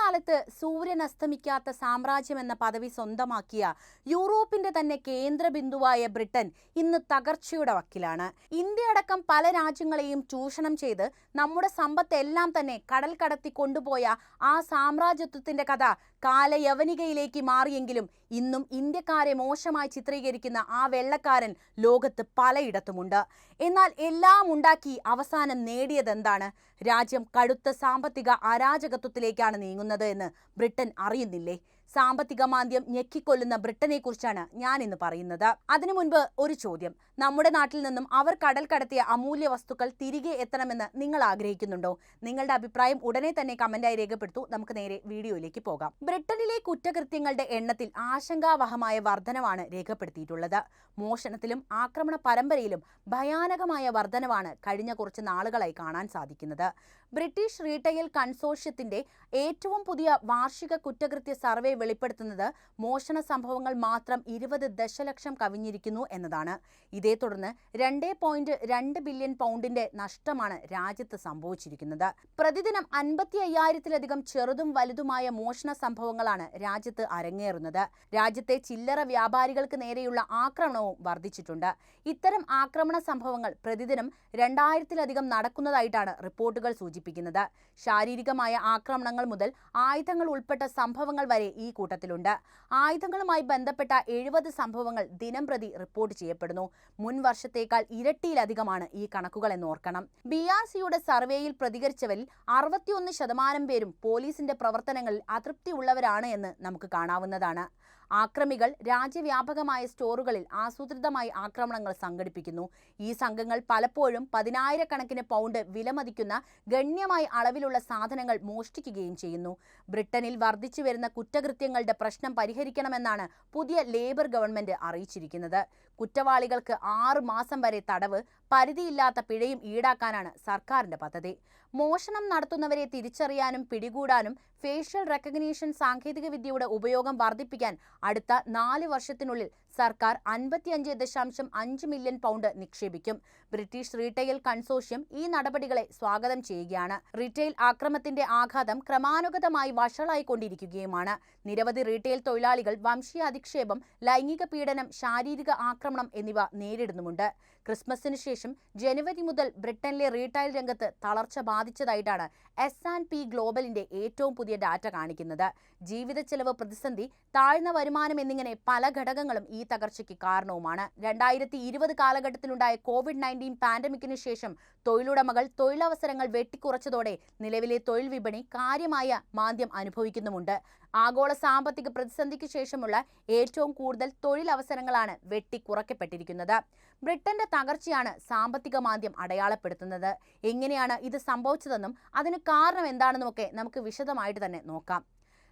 കാലത്ത് സൂര്യൻ അസ്തമിക്കാത്ത സാമ്രാജ്യം എന്ന പദവി സ്വന്തമാക്കിയ യൂറോപ്പിന്റെ തന്നെ കേന്ദ്ര ബിന്ദുവായ ബ്രിട്ടൻ ഇന്ന് തകർച്ചയുടെ വക്കിലാണ്. ഇന്ത്യ അടക്കം പല രാജ്യങ്ങളെയും ചൂഷണം ചെയ്ത് നമ്മുടെ സമ്പത്തെല്ലാം തന്നെ കടൽ കടത്തി കൊണ്ടുപോയ ആ സാമ്രാജ്യത്വത്തിന്റെ കഥ കാലയവനികയിലേക്ക് മാറിയെങ്കിലും ഇന്നും ഇന്ത്യക്കാരെ മോശമായി ചിത്രീകരിക്കുന്ന ആ വെള്ളക്കാരൻ ലോകത്ത് പലയിടത്തുമുണ്ട്. എന്നാൽ എല്ലാം ഉണ്ടാക്കി അവസാനം നേടിയതെന്താണ്? രാജ്യം കടുത്ത സാമ്പത്തിക അരാജകത്വത്തിലേക്കാണ് നീങ്ങുന്നത് എന്ന് ബ്രിട്ടൻ അറിയുന്നില്ലേ? സാമ്പത്തിക മാന്ദ്യം ഞെക്കിക്കൊല്ലുന്ന ബ്രിട്ടനെ കുറിച്ചാണ് ഞാൻ ഇന്ന് പറയുന്നത്. അതിനു മുൻപ് ഒരു ചോദ്യം. നമ്മുടെ നാട്ടിൽ നിന്നും അവർ കടൽ കടത്തിയ അമൂല്യ വസ്തുക്കൾ തിരികെ എത്തണമെന്ന് നിങ്ങൾ ആഗ്രഹിക്കുന്നുണ്ടോ? നിങ്ങളുടെ അഭിപ്രായം ഉടനെ തന്നെ കമന്റായി രേഖപ്പെടുത്തൂ. നമുക്ക് നേരെ വീഡിയോയിലേക്ക് പോകാം. ബ്രിട്ടനിലെ കുറ്റകൃത്യങ്ങളുടെ എണ്ണത്തിൽ ആശങ്കാവഹമായ വർധനവാണ് രേഖപ്പെടുത്തിയിട്ടുള്ളത്. മോഷണത്തിലും ആക്രമണ പരമ്പരയിലും ഭയാനകമായ വർധനവാണ് കഴിഞ്ഞ കുറച്ച് നാളുകളായി കാണാൻ സാധിക്കുന്നത്. ബ്രിട്ടീഷ് റീറ്റെയിൽ കൺസോർഷ്യത്തിന്റെ ഏറ്റവും പുതിയ വാർഷിക കുറ്റകൃത്യ സർവേ വെളിപ്പെടുത്തുന്നത് മോഷണ സംഭവങ്ങൾ മാത്രം 20 ദശലക്ഷം കവിഞ്ഞിരിക്കുന്നു എന്നതാണ്. ഇതേ തുടർന്ന് 2.2 ബില്യൺ പൗണ്ടിന്റെ നഷ്ടമാണ് രാജ്യത്ത് സംഭവിച്ചിരിക്കുന്നത്. പ്രതിദിനം 55,000-ലധികം ചെറുതും വലുതുമായ മോഷണ സംഭവങ്ങളാണ് രാജ്യത്ത് അരങ്ങേറുന്നത്. രാജ്യത്തെ ചില്ലറ വ്യാപാരികൾക്ക് നേരെയുള്ള ആക്രമണവും വർദ്ധിച്ചിട്ടുണ്ട്. ഇത്തരം ആക്രമണ സംഭവങ്ങൾ പ്രതിദിനം 2000-ലധികം നടക്കുന്നതായിട്ടാണ് റിപ്പോർട്ടുകൾ സൂചിപ്പിക്കുന്നത്. ശാരീരികമായ ആക്രമണങ്ങൾ മുതൽ ആയുധങ്ങൾ ഉൾപ്പെട്ട സംഭവങ്ങൾ വരെ ഈ കൂട്ടത്തിലുണ്ട്. ആയുധങ്ങളുമായി ബന്ധപ്പെട്ട 70 സംഭവങ്ങൾ ദിനംപ്രതി റിപ്പോർട്ട് ചെയ്യപ്പെടുന്നു. മുൻ വർഷത്തേക്കാൾ ഇരട്ടിയിലധികമാണ് ഈ കണക്കുകൾ എന്നോർക്കണം. BRCയുടെ സർവേയിൽ പ്രതികരിച്ചവരിൽ 61% പേരും പോലീസിന്റെ പ്രവർത്തനങ്ങളിൽ അതൃപ്തിയുള്ളവരാണ് എന്ന് നമുക്ക് കാണാവുന്നതാണ്. ആക്രമികൾ രാജ്യവ്യാപകമായ സ്റ്റോറുകളിൽ ആസൂത്രിതമായി ആക്രമണങ്ങൾ സംഘടിപ്പിക്കുന്നു. ഈ സംഘങ്ങൾ പലപ്പോഴും 10,000-കണക്കിന് പൗണ്ട് വിലമതിക്കുന്ന ഗണ്യമായ അളവിലുള്ള സാധനങ്ങൾ മോഷ്ടിക്കുകയും ചെയ്യുന്നു. ബ്രിട്ടനിൽ വർദ്ധിച്ചു വരുന്ന കുറ്റകൃത്യങ്ങളുടെ പ്രശ്നം പരിഹരിക്കണമെന്നാണ് പുതിയ ലേബർ ഗവൺമെന്റ് അറിയിച്ചിരിക്കുന്നത്. കുറ്റവാളികൾക്ക് 6 മാസം വരെ തടവ്, പരിധിയില്ലാത്ത പിഴയും ഈടാക്കാനാണ് സർക്കാരിന്റെ പദ്ധതി. മോഷണം നടത്തുന്നവരെ തിരിച്ചറിയാനും പിടികൂടാനും ഫേഷ്യൽ റെക്കഗ്നീഷൻ സാങ്കേതികവിദ്യയുടെ ഉപയോഗം വർദ്ധിപ്പിക്കാൻ അടുത്ത 4 വർഷത്തിനുള്ളിൽ സർക്കാർ 55.5 മില്യൺ പൗണ്ട് നിക്ഷേപിക്കും. ബ്രിട്ടീഷ് റീറ്റെയിൽ കൺസോർഷ്യം ഈ നടപടികളെ സ്വാഗതം ചെയ്യുകയാണ്. റീറ്റെയിൽ ആക്രമണത്തിന്റെ ആഘാതം ക്രമാനുഗതമായി വഷളായിക്കൊണ്ടിരിക്കുകയുമാണ്. നിരവധി റീറ്റെയിൽ തൊഴിലാളികൾ വംശീയ അധിക്ഷേപം, ലൈംഗിക പീഡനം, ശാരീരിക ആക്രമണം എന്നിവ നേരിടുന്നുമുണ്ട്. ക്രിസ്മസിന് ശേഷം ജനുവരി മുതൽ ബ്രിട്ടനിലെ റീറ്റെയിൽ രംഗത്ത് തളർച്ച ബാധിച്ചതായിട്ടാണ് S&P ഗ്ലോബലിന്റെ ഏറ്റവും പുതിയ ഡാറ്റ കാണിക്കുന്നത്. ജീവിത ചെലവ് പ്രതിസന്ധി, താഴ്ന്ന വരുമാനം എന്നിങ്ങനെ പല ഘടകങ്ങളും ഈ തകർച്ചയ്ക്ക് കാരണവുമാണ്. 2020 കാലഘട്ടത്തിലുണ്ടായ COVID-19 പാൻഡമിക്കിന് ശേഷം തൊഴിലുടമകൾ തൊഴിലവസരങ്ങൾ വെട്ടിക്കുറച്ചതോടെ നിലവിലെ തൊഴിൽ വിപണി കാര്യമായ മാന്ദ്യം അനുഭവിക്കുന്നുമുണ്ട്. ആഗോള സാമ്പത്തിക പ്രതിസന്ധിക്ക് ശേഷമുള്ള ഏറ്റവും കൂടുതൽ തൊഴിലവസരങ്ങളാണ് വെട്ടിക്കുറയ്ക്കപ്പെട്ടിരിക്കുന്നത്. ബ്രിട്ടന്റെ തകർച്ചയാണ് സാമ്പത്തിക മാന്ദ്യം അടയാളപ്പെടുത്തുന്നത്. എങ്ങനെയാണ് ഇത് സംഭവിച്ചതെന്നും അതിന് കാരണം എന്താണെന്നുമൊക്കെ നമുക്ക് വിശദമായിട്ട് തന്നെ നോക്കാം.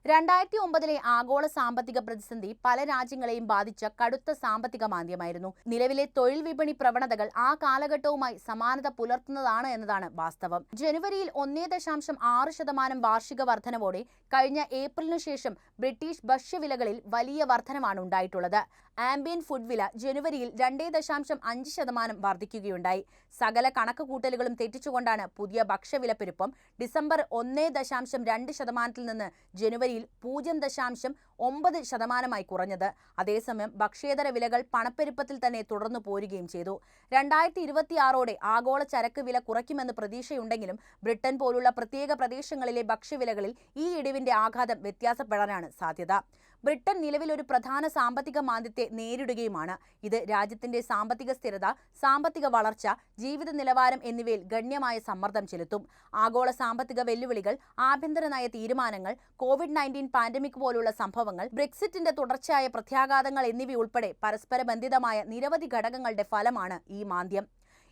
2009 ആഗോള സാമ്പത്തിക പ്രതിസന്ധി പല രാജ്യങ്ങളെയും ബാധിച്ച കടുത്ത സാമ്പത്തിക മാന്ദ്യമായിരുന്നു. നിലവിലെ തൊഴിൽ വിപണി പ്രവണതകൾ ആ കാലഘട്ടവുമായി സമാനത പുലർത്തുന്നതാണ് എന്നതാണ് വാസ്തവം. ജനുവരിയിൽ 1.6% വാർഷിക വർധനവോടെ കഴിഞ്ഞ ഏപ്രിലിനു ശേഷം ബ്രിട്ടീഷ് ഭക്ഷ്യവിലകളിൽ വലിയ വർധനമാണ് ഉണ്ടായിട്ടുള്ളത്. ആംബിയൻ ഫുഡ് വില ജനുവരിയിൽ 2.5% വർദ്ധിക്കുകയുണ്ടായി. സകല കണക്കുകൂട്ടലുകളും തെറ്റിച്ചുകൊണ്ടാണ് പുതിയ ഭക്ഷ്യവിലപ്പെരുപ്പം ഡിസംബർ 1.2% നിന്ന് ജനുവരിയിൽ 0.9% കുറഞ്ഞത്. അതേസമയം ഭക്ഷ്യേതര വിലകൾ പണപ്പെരുപ്പത്തിൽ തന്നെ തുടർന്നു പോരുകയും ചെയ്തു. 2026 ആഗോള ചരക്ക് വില കുറയ്ക്കുമെന്ന് പ്രതീക്ഷയുണ്ടെങ്കിലും ബ്രിട്ടൻ പോലുള്ള പ്രത്യേക പ്രദേശങ്ങളിലെ ഭക്ഷ്യവിലകളിൽ ഈ ഇടിവിന്റെ ആഘാതം വ്യത്യാസപ്പെടാനാണ് സാധ്യത. ബ്രിട്ടൻ നിലവിൽ ഒരു പ്രധാന സാമ്പത്തിക മാന്ദ്യത്തെ നേരിടുകയുമാണ്. ഇത് രാജ്യത്തിന്റെ സാമ്പത്തിക സ്ഥിരത, സാമ്പത്തിക വളർച്ച, ജീവിത നിലവാരം എന്നിവയിൽ ഗണ്യമായ സമ്മർദ്ദം ചെലുത്തും. ആഗോള സാമ്പത്തിക വെല്ലുവിളികൾ, ആഭ്യന്തര നയ തീരുമാനങ്ങൾ, COVID-19 പാൻഡമിക് പോലുള്ള സംഭവങ്ങൾ, ബ്രെക്സിറ്റിന്റെ തുടർച്ചയായ പ്രത്യാഘാതങ്ങൾ എന്നിവയുൾപ്പെടെ പരസ്പര ബന്ധിതമായ നിരവധി ഘടകങ്ങളുടെ ഫലമാണ് ഈ മാന്ദ്യം.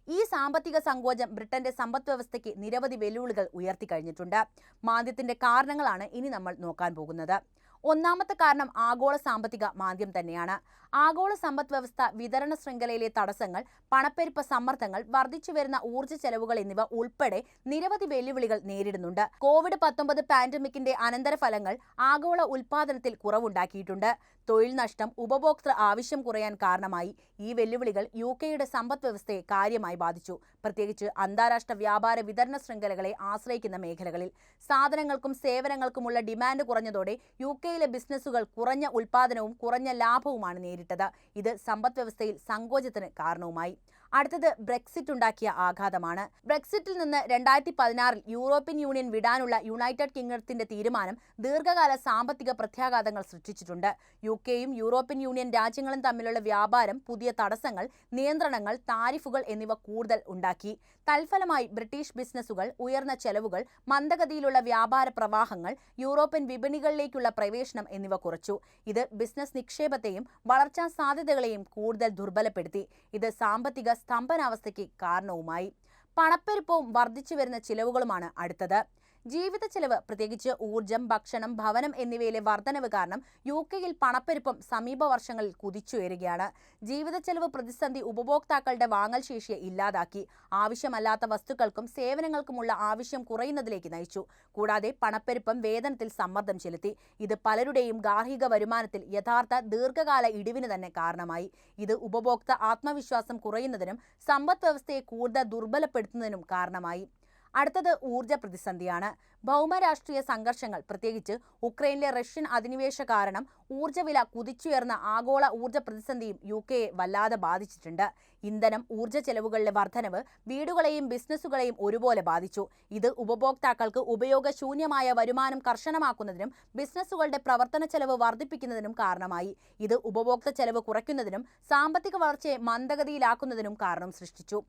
ഈ സാമ്പത്തിക സങ്കോചം ബ്രിട്ടന്റെ സമ്പദ് വ്യവസ്ഥയ്ക്ക് നിരവധി വെല്ലുവിളികൾ ഉയർത്തിക്കഴിഞ്ഞിട്ടുണ്ട്. മാന്ദ്യത്തിന്റെ കാരണങ്ങളാണ് ഇനി നമ്മൾ നോക്കാൻ പോകുന്നത്. ഒന്നാമത്തെ കാരണം ആഗോള സാമ്പത്തിക മാന്ദ്യം തന്നെയാണ്. ആഗോള സമ്പദ് വ്യവസ്ഥ, വിതരണ ശൃംഖലയിലെ തടസ്സങ്ങൾ, പണപ്പെരുപ്പ സമ്മർദ്ദങ്ങൾ, വർദ്ധിച്ചുവരുന്ന ഊർജ്ജ ചെലവുകൾ എന്നിവ ഉൾപ്പെടെ നിരവധി വെല്ലുവിളികൾ നേരിടുന്നുണ്ട്. കോവിഡ്-19 പാൻഡമിക്കിന്റെ അനന്തരഫലങ്ങൾ ആഗോള ഉൽപാദനത്തിൽ കുറവുണ്ടാക്കിയിട്ടുണ്ട്. തൊഴിൽ നഷ്ടം, ഉപഭോക്തൃ ആവശ്യം കുറയാൻ കാരണമായി. ഈ വെല്ലുവിളികൾ യുടെ സമ്പദ് വ്യവസ്ഥയെ കാര്യമായി ബാധിച്ചു, പ്രത്യേകിച്ച് അന്താരാഷ്ട്ര വ്യാപാര വിതരണ ശൃംഖലകളെ ആശ്രയിക്കുന്ന മേഖലകളിൽ. സാധനങ്ങൾക്കും സേവനങ്ങൾക്കുമുള്ള ഡിമാൻഡ് കുറഞ്ഞതോടെ യിലെ ബിസിനസ്സുകൾ കുറഞ്ഞ ഉൽപാദനവും കുറഞ്ഞ ലാഭവുമാണ് നേരിട്ടത്. ഇത് സമ്പദ് വ്യവസ്ഥയിൽ സങ്കോചത്തിന് കാരണവുമായി. അടുത്തത് ബ്രെക്സിറ്റ് ഉണ്ടാക്കിയ ആഘാതമാണ്. ബ്രെക്സിറ്റിൽ നിന്ന് 2016 യൂറോപ്യൻ യൂണിയൻ വിടാനുള്ള യുണൈറ്റഡ് കിങ്ഡത്തിന്റെ തീരുമാനം ദീർഘകാല സാമ്പത്തിക പ്രത്യാഘാതങ്ങൾ സൃഷ്ടിച്ചിട്ടുണ്ട്. യും യൂറോപ്യൻ യൂണിയൻ രാജ്യങ്ങളും തമ്മിലുള്ള വ്യാപാരം പുതിയ തടസ്സങ്ങൾ, നിയന്ത്രണങ്ങൾ, താരിഫുകൾ എന്നിവ കൂടുതൽ ഉണ്ടാക്കി. തൽഫലമായി ബ്രിട്ടീഷ് ബിസിനസ്സുകൾ ഉയർന്ന ചെലവുകൾ, മന്ദഗതിയിലുള്ള വ്യാപാര പ്രവാഹങ്ങൾ, യൂറോപ്യൻ വിപണികളിലേക്കുള്ള പ്രവേശനം എന്നിവ കുറച്ചു. ഇത് ബിസിനസ് നിക്ഷേപത്തെയും വളർച്ചാ സാധ്യതകളെയും കൂടുതൽ ദുർബലപ്പെടുത്തി. ഇത് സാമ്പത്തിക സ്തംഭനാവസ്ഥയ്ക്ക് കാരണവുമായി. പണപ്പെരുപ്പവും വർദ്ധിച്ചുവരുന്ന ചിലവുകളുമാണ് അടുത്തത്. ജീവിത ചെലവ്, പ്രത്യേകിച്ച് ഊർജ്ജം, ഭക്ഷണം, ഭവനം എന്നിവയിലെ വർധനവ് കാരണം യിൽ പണപ്പെരുപ്പം സമീപ വർഷങ്ങളിൽ കുതിച്ചുയരുകയാണ്. ജീവിത ചെലവ് പ്രതിസന്ധി ഉപഭോക്താക്കളുടെ വാങ്ങൽ ശേഷിയെ ഇല്ലാതാക്കി. ആവശ്യമല്ലാത്ത വസ്തുക്കൾക്കും സേവനങ്ങൾക്കുമുള്ള ആവശ്യം കുറയുന്നതിലേക്ക് നയിച്ചു. കൂടാതെ പണപ്പെരുപ്പം വേതനത്തിൽ സമ്മർദ്ദം ചെലുത്തി. ഇത് പലരുടെയും ഗാർഹിക വരുമാനത്തിൽ യഥാർത്ഥ ദീർഘകാല ഇടിവിന് തന്നെ കാരണമായി. ഇത് ഉപഭോക്തൃ ആത്മവിശ്വാസം കുറയുന്നതിനും സമ്പദ് വ്യവസ്ഥയെ കൂടുതൽ ദുർബലപ്പെടുത്തുന്നതിനും കാരണമായി. അടുത്തത് ഊർജ്ജ പ്രതിസന്ധിയാണ്. ഭൗമരാഷ്ട്രീയ സംഘർഷങ്ങൾ, പ്രത്യേകിച്ച് ഉക്രൈനിലെ റഷ്യൻ അധിനിവേശ കാരണം ഊർജ്ജവില കുതിച്ചുയർന്ന ആഗോള ഊർജ്ജ പ്രതിസന്ധിയും യുകെയെ വല്ലാതെ ബാധിച്ചിട്ടുണ്ട്. ഇന്ധനം, ഊർജ്ജ ചെലവുകളിലെ വർധനവ് വീടുകളെയും ബിസിനസ്സുകളെയും ഒരുപോലെ ബാധിച്ചു. ഇത് ഉപഭോക്താക്കൾക്ക് ഉപയോഗശൂന്യമായ വരുമാനം കർശനമാക്കുന്നതിനും ബിസിനസ്സുകളുടെ പ്രവർത്തന ചെലവ് വർദ്ധിപ്പിക്കുന്നതിനും കാരണമായി. ഇത് ഉപഭോക്തൃ ചെലവ് കുറയ്ക്കുന്നതിനും സാമ്പത്തിക വളർച്ചയെ മന്ദഗതിയിലാക്കുന്നതിനും കാരണം സൃഷ്ടിച്ചു.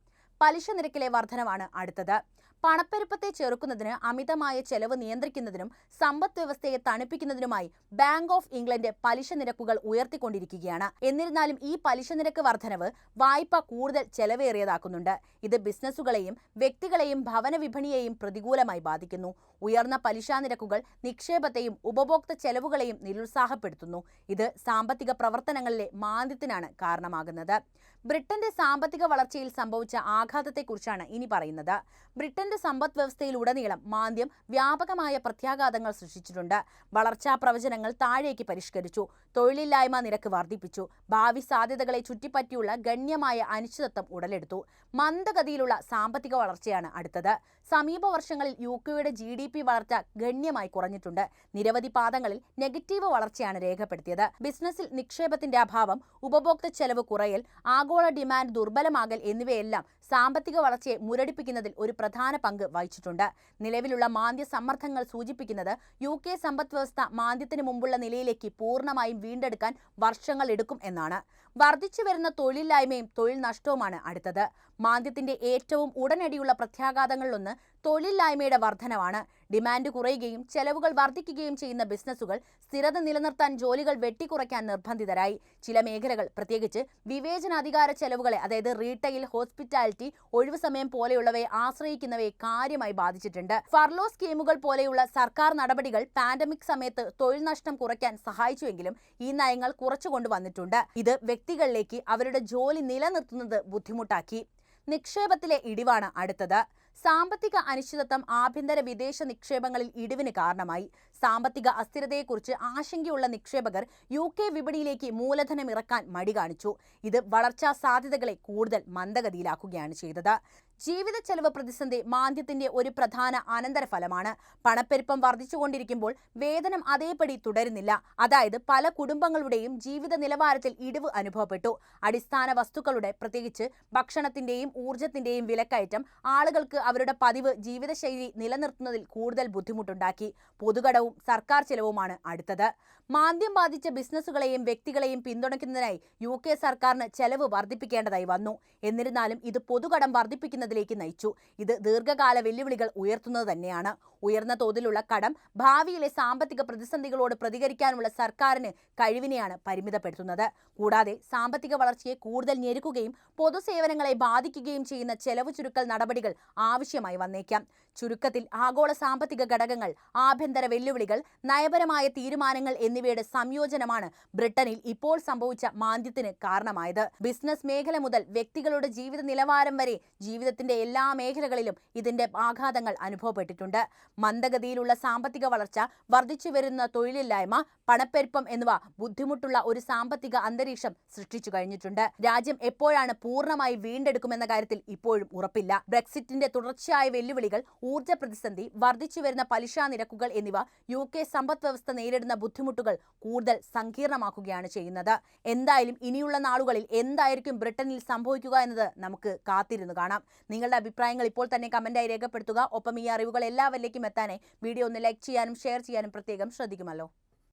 പലിശ നിരക്കിലെ വർധനവാണ് അടുത്തത്. പണപ്പെരുപ്പത്തെ ചെറുക്കുന്നതിന്, അമിതമായ ചെലവ് നിയന്ത്രിക്കുന്നതിനും സമ്പദ് വ്യവസ്ഥയെ തണുപ്പിക്കുന്നതിനുമായി ബാങ്ക് ഓഫ് ഇംഗ്ലണ്ട് പലിശ നിരക്കുകൾ ഉയർത്തിക്കൊണ്ടിരിക്കുകയാണ്. എന്നിരുന്നാലും ഈ പലിശ നിരക്ക് വർധനവ് വായ്പ കൂടുതൽ ചെലവേറിയതാക്കുന്നുണ്ട്. ഇത് ബിസിനസ്സുകളെയും വ്യക്തികളെയും ഭവന വിപണിയെയും പ്രതികൂലമായി ബാധിക്കുന്നു. ഉയർന്ന പലിശ നിരക്കുകൾ നിക്ഷേപത്തെയും ഉപഭോക്തൃ ചെലവുകളെയും നിരുത്സാഹപ്പെടുത്തുന്നു. ഇത് സാമ്പത്തിക പ്രവർത്തനങ്ങളിലെ മാന്ദ്യത്തിനാണ് കാരണമാകുന്നത്. ബ്രിട്ടന്റെ സാമ്പത്തിക വളർച്ചയിൽ സംഭവിച്ച ആഘാതത്തെക്കുറിച്ചാണ് ഇനി പറയുന്നത്. ബ്രിട്ടന്റെ സമ്പദ് വ്യവസ്ഥയിലുടനീളം മാന്ദ്യം വ്യാപകമായ പ്രത്യാഘാതങ്ങൾ സൃഷ്ടിച്ചിട്ടുണ്ട്. വളർച്ചാ പ്രവചനങ്ങൾ താഴേക്ക് പരിഷ്കരിച്ചു. തൊഴിലില്ലായ്മ നിരക്ക് വർദ്ധിപ്പിച്ചു. ഭാവി സാധ്യതകളെ ചുറ്റിപ്പറ്റിയുള്ള ഗണ്യമായ അനിശ്ചിതത്വം ഉടലെടുത്തു. മന്ദഗതിയിലുള്ള സാമ്പത്തിക വളർച്ചയാണ് അടുത്തത്. സമീപ വർഷങ്ങളിൽ യുടെ GDP വളർച്ച ഗണ്യമായി കുറഞ്ഞിട്ടുണ്ട്. നിരവധി പാദങ്ങളിൽ നെഗറ്റീവ് വളർച്ചയാണ് രേഖപ്പെടുത്തിയത്. ബിസിനസ്സിൽ നിക്ഷേപത്തിന്റെ അഭാവം, ഉപഭോക്തൃ ചെലവ് കുറയൽ, ആഗോള ഡിമാൻഡ് ദുർബലമാകൽ എന്നിവയെല്ലാം സാമ്പത്തിക വളർച്ചയെ മുരടിപ്പിക്കുന്നതിൽ ഒരു പ്രധാന പങ്ക് വഹിച്ചിട്ടുണ്ട്. നിലവിലുള്ള മാന്ദ്യ സമ്മർദ്ദങ്ങൾ സൂചിപ്പിക്കുന്നത് UK സമ്പദ് വ്യവസ്ഥ മാന്ദ്യത്തിന് മുമ്പുള്ള നിലയിലേക്ക് പൂർണ്ണമായും വീണ്ടെടുക്കാൻ വർഷങ്ങൾ എടുക്കും എന്നാണ്. വർദ്ധിച്ചു വരുന്ന തൊഴിലില്ലായ്മയും തൊഴിൽ നഷ്ടവുമാണ് അടുത്തത്. മാന്ദ്യത്തിന്റെ ഏറ്റവും ഉടനടിയുള്ള പ്രത്യാഘാതങ്ങളിലൊന്ന് തൊഴിലില്ലായ്മയുടെ വർധനവാണ്. ഡിമാൻഡ് കുറയുകയും ചെലവുകൾ വർദ്ധിക്കുകയും ചെയ്യുന്ന ബിസിനസ്സുകൾ സ്ഥിരത നിലനിർത്താൻ ജോലികൾ വെട്ടിക്കുറയ്ക്കാൻ നിർബന്ധിതരായി. ചില മേഖലകൾ, പ്രത്യേകിച്ച് വിവേചനാധികാര ചെലവുകളെ, അതായത് റീറ്റെയിൽ, ഹോസ്പിറ്റാലിറ്റി, ഒഴിവു സമയം പോലെയുള്ളവയെ ആശ്രയിക്കുന്നവയെ കാര്യമായി ബാധിച്ചിട്ടുണ്ട്. ഫർലോ സ്കീമുകൾ പോലെയുള്ള സർക്കാർ നടപടികൾ പാൻഡമിക് സമയത്ത് തൊഴിൽ നഷ്ടം കുറയ്ക്കാൻ സഹായിച്ചുവെങ്കിലും ഈ നയങ്ങൾ കുറച്ചു കൊണ്ടുവന്നിട്ടുണ്ട്. ഇത് വ്യക്തികളിലേക്ക് അവരുടെ ജോലി നിലനിർത്തുന്നത് ബുദ്ധിമുട്ടാക്കി. നിക്ഷേപത്തിലെ ഇടിവാണ് അടുത്തത്. സാമ്പത്തിക അനിശ്ചിതത്വം ആഭ്യന്തര വിദേശ നിക്ഷേപങ്ങളിൽ ഇടിവിന് കാരണമായി. സാമ്പത്തിക അസ്ഥിരതയെക്കുറിച്ച് ആശങ്കയുള്ള നിക്ഷേപകർ UK വിപണിയിലേക്ക് മൂലധനം ഇറക്കാൻ മടി കാണിച്ചു. ഇത് വളർച്ചാ സാധ്യതകളെ കൂടുതൽ മന്ദഗതിയിലാക്കുകയാണ് ചെയ്തത്. ജീവിത ചെലവ് പ്രതിസന്ധി മാന്ദ്യത്തിന്റെ ഒരു പ്രധാന അനന്തരഫലമാണ്. പണപ്പെരുപ്പം വർദ്ധിച്ചുകൊണ്ടിരിക്കുമ്പോൾ വേതനം അതേപടി തുടരുന്നില്ല. അതായത് പല കുടുംബങ്ങളുടെയും ജീവിത നിലവാരത്തിൽ ഇടിവ് അനുഭവപ്പെട്ടു. അടിസ്ഥാന വസ്തുക്കളുടെ, പ്രത്യേകിച്ച് ഭക്ഷണത്തിന്റെയും ഊർജ്ജത്തിന്റെയും വിലക്കയറ്റം ആളുകൾക്ക് അവരുടെ പതിവ് ജീവിതശൈലി നിലനിർത്തുന്നതിൽ കൂടുതൽ ബുദ്ധിമുട്ടുണ്ടാക്കി. പൊതുകടവും സർക്കാർ ചെലവുമാണ് അടുത്തത്. മാന്ദ്യം ബാധിച്ച ബിസിനസ്സുകളെയും വ്യക്തികളെയും പിന്തുണയ്ക്കുന്നതിനായി UK സർക്കാരിന് ചെലവ് വർദ്ധിപ്പിക്കേണ്ടതായി വന്നു. എന്നിരുന്നാലും ഇത് പൊതുകടം വർദ്ധിപ്പിക്കുന്നതിലേക്ക് നയിച്ചു. ഇത് ദീർഘകാല വെല്ലുവിളികൾ ഉയർത്തുന്നത് തന്നെയാണ്. ഉയർന്ന തോതിലുള്ള കടം ഭാവിയിലെ സാമ്പത്തിക പ്രതിസന്ധികളോട് പ്രതികരിക്കാനുള്ള സർക്കാരിന് കഴിവിനെയാണ് പരിമിതപ്പെടുത്തുന്നത്. കൂടാതെ സാമ്പത്തിക വളർച്ചയെ കൂടുതൽ ഞെരുക്കുകയും പൊതുസേവനങ്ങളെ ബാധിക്കുകയും ചെയ്യുന്ന ചെലവ് ചുരുക്കൽ നടപടികൾ ആവശ്യമായി വന്നേക്കാം. ചുരുക്കത്തിൽ ആഗോള സാമ്പത്തിക ഘടകങ്ങൾ, ആഭ്യന്തര വെല്ലുവിളികൾ, നയപരമായ തീരുമാനങ്ങൾ എന്നിവയുടെ സംയോജനമാണ് ബ്രിട്ടനിൽ ഇപ്പോൾ സംഭവിച്ച മാന്ദ്യത്തിന് കാരണമായത്. ബിസിനസ് മേഖല മുതൽ വ്യക്തികളുടെ ജീവിത നിലവാരം വരെ ജീവിതത്തിന്റെ എല്ലാ മേഖലകളിലും ഇതിന്റെ ആഘാതങ്ങൾ അനുഭവപ്പെട്ടിട്ടുണ്ട്. മന്ദഗതിയിലുള്ള സാമ്പത്തിക വളർച്ച, വർദ്ധിച്ചു വരുന്ന തൊഴിലില്ലായ്മ, പണപ്പെരുപ്പം എന്നിവ ബുദ്ധിമുട്ടുള്ള ഒരു സാമ്പത്തിക അന്തരീക്ഷം സൃഷ്ടിച്ചു കഴിഞ്ഞിട്ടുണ്ട്. രാജ്യം എപ്പോഴാണ് പൂർണ്ണമായി വീണ്ടെടുക്കുമെന്ന കാര്യത്തിൽ ഇപ്പോഴും ഉറപ്പില്ല. ബ്രെക്സിറ്റിന്റെ തുടർച്ചയായ വെല്ലുവിളികൾ, ഊർജ്ജ പ്രതിസന്ധി, വർദ്ധിച്ചു വരുന്ന പലിശ നിരക്കുകൾ എന്നിവ UK സമ്പദ് വ്യവസ്ഥ നേരിടുന്ന ബുദ്ധിമുട്ടുകൾ കൂടുതൽ സങ്കീർണമാക്കുകയാണ് ചെയ്യുന്നത്. എന്തായാലും ഇനിയുള്ള നാളുകളിൽ എന്തായിരിക്കും ബ്രിട്ടനിൽ സംഭവിക്കുക എന്നത് നമുക്ക് കാത്തിരുന്നു കാണാം. നിങ്ങളുടെ അഭിപ്രായങ്ങൾ ഇപ്പോൾ തന്നെ കമന്റായി രേഖപ്പെടുത്തുക. ഒപ്പം ഈ അറിവുകൾ എല്ലാവരിലേക്കും എത്താനായി വീഡിയോ ഒന്ന് ലൈക്ക് ചെയ്യാനും ഷെയർ ചെയ്യാനും പ്രത്യേകം ശ്രദ്ധിക്കുമല്ലോ.